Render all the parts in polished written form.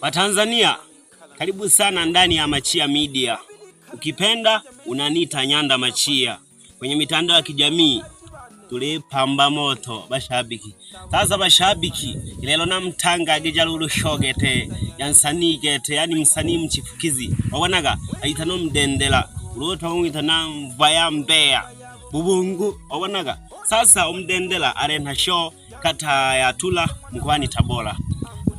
Watanzania, karibu sana ndani ya Machia Media. Ukipenda unaniita Nyanda Machia. Kwenye mitandao ya kijamii tulipamba moto bashabiki. Sasa bashabiki lelo na mtanga agijalulu shogete yansani gete, yani msanii mchifukizi wabonaga ayitano Mdendela uroto witana Mvaya Mbeya Bubungu wabonaga. Sasa Mdendela arena show kata ya Tula mkoani Tabora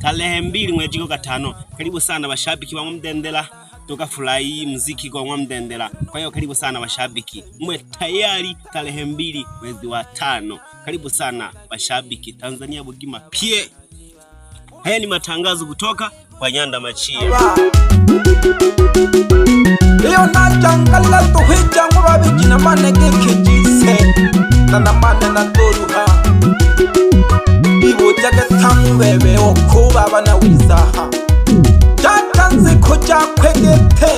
tarehe 2 mwezi wa 5. Karibu sana bashabiki wa Mdendela, tukafurahi muziki kwa Mdendela. Kwa hiyo karibu sana bashabiki, mwe tayari tarehe 2 mwezi wa 5. Karibu sana bashabiki Tanzania bugima pie. Haya ni matangazo kutoka kwa Nyanda Machia. Leo na jangala tuhija ngobabi jina manege kijise nana manana toruha ibo jaga tambebe okuba bana wizaha jatanze koja kwegete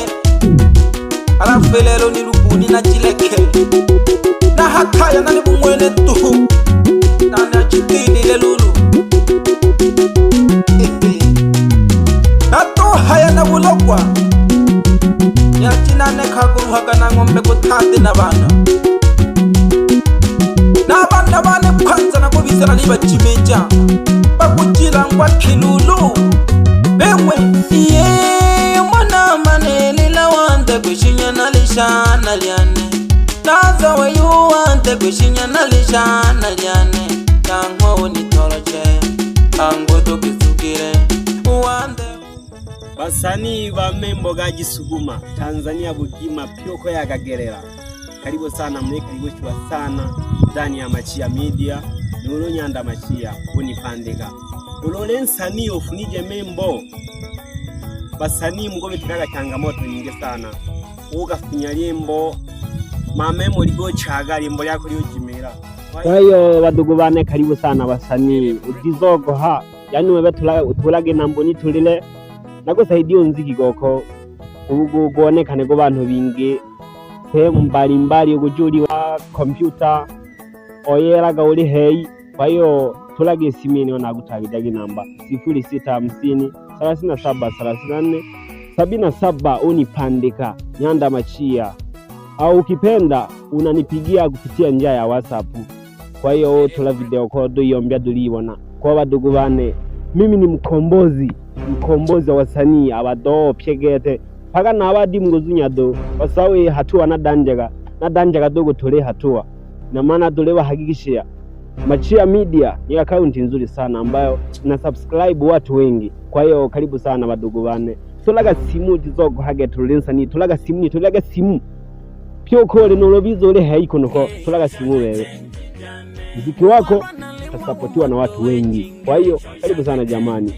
arafelero ni rubuni na jileke na hakaya nani bumwene tuhu na chitini lelulu nato haya na bulokwa ya jinane kaguru hagana ngombe kutande na bana bane kwanza na kubisana liba chimeja bakujira ngwa kilulu bemwe iye mwana maneli la wande kushinya na lishana liane naza we you wande kushinya na lishana liane tango ni toroche tango to kisugire wande basani ba membo gaji suguma Tanzania bugima pyoko ya Kagerera. Karibu sana mlekaribushwa sana ndani ya Machia Media. Nulo Nyanda Machia unipandika ulole nsani ofunije membo basani mgobe tulaga changamoto nyingi sana ugafinya limbo mamemo ligo chaga limbo lyako lyojimera. Kwa hiyo badugu bane karibu sana basani udizogo ha yani wewe tulage namboni tulile nagusaidia unziki goko ubugubonekane go bantu bingi sehemu mbalimbali ugujuri wa kompyuta oyera gauli hei. Kwa hiyo tulage simini wanagutagidaga namba 0650 37 34 77 unipandika Nyanda Machia, au ukipenda unanipigia kupitia njia ya WhatsApp. Kwa hiyo tula video call yombia duliona kwa badugu bane. Mimi ni mkombozi wa wasanii abado pyegete paka na abadi mgozunyado basawe hatua na danjaga dogo tole hatua na maana tole bahakikishia Machia Media ni account nzuri sana ambayo na subscribe watu wengi. Kwa hiyo karibu sana badugu bane. Tulaga simu tizogo hage tulensa ni tulaga simu pyo kole no lobizo le haiko noko tulaga simu wewe muziki wako utasapotiwa na watu wengi. Kwa hiyo karibu sana jamani.